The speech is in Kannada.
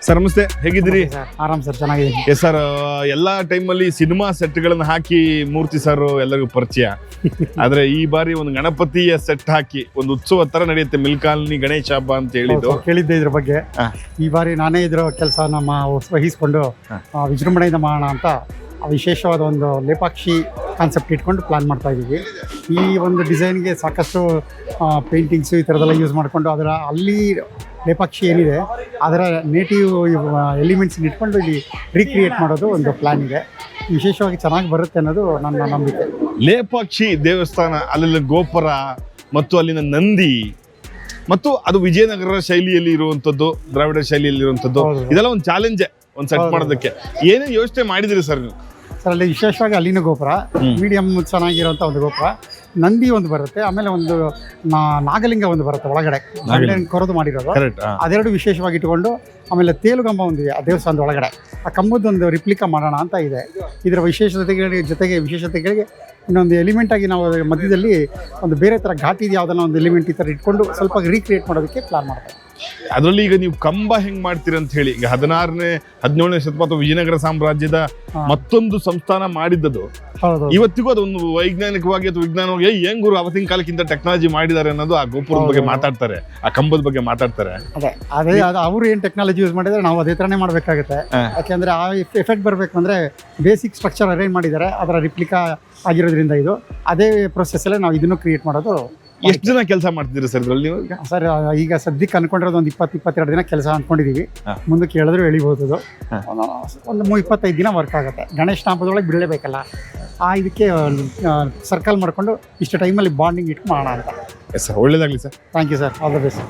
ಸರ್ ನಮಸ್ತೆ, ಹೇಗಿದ್ದೀರಿ? ಆರಾಮ್ ಸರ್, ಚೆನ್ನಾಗಿದ್ದೀನಿ. ಎಸ್ ಸರ್, ಎಲ್ಲ ಟೈಮಲ್ಲಿ ಸಿನಿಮಾ ಸೆಟ್ಗಳನ್ನು ಹಾಕಿ ಮೂರ್ತಿ ಸರ್ ಎಲ್ಲರಿಗೂ ಪರಿಚಯ. ಆದ್ರೆ ಈ ಬಾರಿ ಒಂದು ಗಣಪತಿಯ ಸೆಟ್ ಹಾಕಿ ಒಂದು ಉತ್ಸವ ತರ ನಡೆಯುತ್ತೆ, ಮಿಲ್ಕಾಲ್ನಿ ಗಣೇಶ ಹಬ್ಬ ಅಂತ ಹೇಳಿದ್ದು ಕೇಳಿದ್ದೆ ಇದ್ರ ಬಗ್ಗೆ. ಈ ಬಾರಿ ನಾನೇ ಇದ್ರ ಕೆಲಸ ವಹಿಸ್ಕೊಂಡು ವಿಜೃಂಭಣೆಯಿಂದ ಮಾಡೋಣ ಅಂತ ವಿಶೇಷವಾದ ಒಂದು ಲೇಪಾಕ್ಷಿ ಕಾನ್ಸೆಪ್ಟ್ ಇಟ್ಕೊಂಡು ಪ್ಲಾನ್ ಮಾಡ್ತಾ ಇದ್ದೀವಿ. ಈ ಒಂದು ಡಿಸೈನ್ಗೆ ಸಾಕಷ್ಟು ಪೇಂಟಿಂಗ್ಸು ಈ ಥರದ್ದೆಲ್ಲ ಯೂಸ್ ಮಾಡಿಕೊಂಡು ಅದರ ಅಲ್ಲಿ ಲೇಪಾಕ್ಷಿ ಏನಿದೆ ಅದರ ನೇಟಿವ್ ಎಲಿಮೆಂಟ್ಸ್ನ ಇಟ್ಕೊಂಡು ಇಲ್ಲಿ ರೀಕ್ರಿಯೇಟ್ ಮಾಡೋದು ಒಂದು ಪ್ಲ್ಯಾನ್ ಇದೆ. ವಿಶೇಷವಾಗಿ ಚೆನ್ನಾಗಿ ಬರುತ್ತೆ ಅನ್ನೋದು ನನ್ನ ನಂಬಿಕೆ. ಲೇಪಾಕ್ಷಿ ದೇವಸ್ಥಾನ, ಅಲ್ಲಿನ ಗೋಪುರ ಮತ್ತು ಅಲ್ಲಿನ ನಂದಿ ಮತ್ತು ಅದು ವಿಜಯನಗರ ಶೈಲಿಯಲ್ಲಿ ಇರುವಂಥದ್ದು, ದ್ರಾವಿಡ ಶೈಲಿಯಲ್ಲಿ ಇರುವಂಥದ್ದು, ಇದೆಲ್ಲ ಒಂದು ಚಾಲೆಂಜೇ ಒಂದು ಸೆಟ್ ಮಾಡೋದಕ್ಕೆ. ಏನೇನು ಯೋಚನೆ ಮಾಡಿದಿರಿ ಸರ್ ನೀವು? ಸರ್ ಅಲ್ಲಿ ವಿಶೇಷವಾಗಿ ಅಲ್ಲಿನ ಗೋಪುರ ಮೀಡಿಯಮ್ ಚೆನ್ನಾಗಿರೋಂಥ ಒಂದು ಗೋಪುರ, ನಂದಿ ಒಂದು ಬರುತ್ತೆ, ಆಮೇಲೆ ಒಂದು ನಾಗಲಿಂಗ ಒಂದು ಬರುತ್ತೆ ಒಳಗಡೆ ಕೊರದು ಮಾಡಿರೋದು, ಅದೆರಡು ವಿಶೇಷವಾಗಿ ಇಟ್ಕೊಂಡು, ಆಮೇಲೆ ತೇಲುಗಂಬ ಒಂದಿದೆ ಆ ದೇವಸ್ಥಾನದ ಒಳಗಡೆ, ಆ ಕಂಬದೊಂದು ರಿಪ್ಲಿಕಾ ಮಾಡೋಣ ಅಂತ ಇದೆ. ಇದರ ಜೊತೆಗೆ ವಿಶೇಷತೆಗಳಿಗೆ ಇನ್ನೊಂದು ಎಲಿಮೆಂಟ್ ಆಗಿ ನಾವು ಮಧ್ಯದಲ್ಲಿ ಒಂದು ಬೇರೆ ಥರ ಘಾಟಿದು ಯಾವುದನ್ನ ಒಂದು ಎಲಿಮೆಂಟ್ ಈ ಥರ ಇಟ್ಕೊಂಡು ಸ್ವಲ್ಪ ರೀಕ್ರಿಯೇಟ್ ಮಾಡೋದಕ್ಕೆ ಪ್ಲಾನ್ ಮಾಡ್ತಾರೆ. ಅದರಲ್ಲಿ ಈಗ ನೀವು ಕಂಬ ಹೆಂಗ್ ಮಾಡ್ತೀರ ಅಂತ ಹೇಳಿ, ಈಗ 16ನೇ 17ನೇ ಶತಮಾನ ವಿಜಯನಗರ ಸಾಮ್ರಾಜ್ಯದ ಮತ್ತೊಂದು ಸಂಸ್ಥಾನ ಮಾಡಿದ್ದದು ಇವತ್ತಿಗೂ ಅದೊಂದು ವೈಜ್ಞಾನಿಕವಾಗಿ ಅಥವಾ ವಿಜ್ಞಾನವಾಗಿ ಏನ್ ಗುರು ಅವತ್ತಿನ ಕಾಲಕ್ಕಿಂತ ಟೆಕ್ನಾಲಜಿ ಮಾಡಿದ್ದಾರೆ ಅನ್ನೋದು ಆ ಗೋಪುರದ ಬಗ್ಗೆ ಮಾತಾಡ್ತಾರೆ, ಆ ಕಂಬದ ಬಗ್ಗೆ ಮಾತಾಡ್ತಾರೆ. ಅದೇ ಅವ್ರು ಏನ್ ಟೆಕ್ನಾಲಜಿ ಯೂಸ್ ಮಾಡಿದ್ರೆ ನಾವು ಅದೇ ತರನೇ ಮಾಡ್ಬೇಕಾಗುತ್ತೆ. ಯಾಕೆಂದ್ರೆ ಆ ಎಫೆಕ್ಟ್ ಬರ್ಬೇಕು ಅಂದ್ರೆ ಬೇಸಿಕ್ ಸ್ಟ್ರಕ್ಚರ್ ಅರೇಂಜ್ ಮಾಡಿದ್ದಾರೆ, ಅದರ ರಿಪ್ಲಿಕಾ ಆಗಿರೋದ್ರಿಂದ ಇದು ಅದೇ ಪ್ರೊಸೆಸ್ ಅಲ್ಲೇ ನಾವು ಇದನ್ನು ಕ್ರಿಯೇಟ್ ಮಾಡೋದು. ಎಷ್ಟು ಜನ ಕೆಲಸ ಮಾಡ್ತಿದ್ದೀರಿ ಸರ್ ಇದರಲ್ಲಿ ನೀವು? ಸರ್ ಈಗ ಸದ್ಯಕ್ಕೆ ಅನ್ಕೊಂಡಿರೋದು ಒಂದು 20-22 ದಿನ ಕೆಲಸ ಅನ್ಕೊಂಡಿದೀವಿ. ಮುಂದಕ್ಕೆ ಹೇಳಿದ್ರು ಎಳಿಬಹುದು. ಒಂದು 25 ದಿನ ವರ್ಕ್ ಆಗುತ್ತೆ. ಗಣೇಶ ಹಬ್ಬದೊಳಗೆ ಬಿಡಲೇಬೇಕಲ್ಲ, ಇದಕ್ಕೆ ಸರ್ಕಲ್ ಮಾಡ್ಕೊಂಡು ಇಷ್ಟು ಟೈಮಲ್ಲಿ ಬಾಂಡಿಂಗ್ ಇಟ್ಟು ಮಾಡೋಣ ಅಂತ. ಎಸ್ ಸರ್, ಒಳ್ಳೇದಾಗಲಿ sir. Thank you sir, all the best.